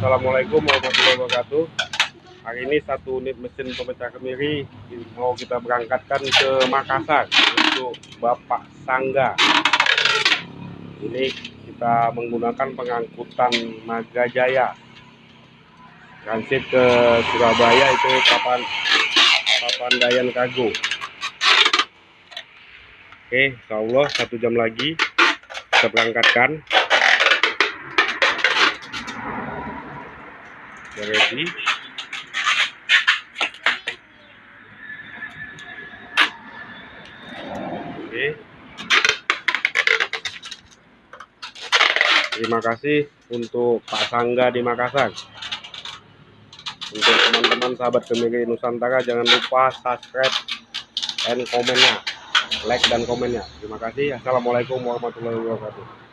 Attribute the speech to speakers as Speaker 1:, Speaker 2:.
Speaker 1: Assalamualaikum warahmatullahi wabarakatuh. Hari ini satu unit mesin pemecah kemiri mau kita berangkatkan ke Makassar untuk Bapak Sangga. Ini kita menggunakan pengangkutan Magajaya transit ke Surabaya, itu Papandayan Kargo. Oke, insyaallah 1 jam lagi kita berangkatkan. Ready. Oke. Terima kasih untuk Pak Sangga di Makassar. Untuk teman-teman sahabat kemiri Nusantara, jangan lupa subscribe dan komennya, like dan komennya. Terima kasih. Assalamualaikum warahmatullahi wabarakatuh.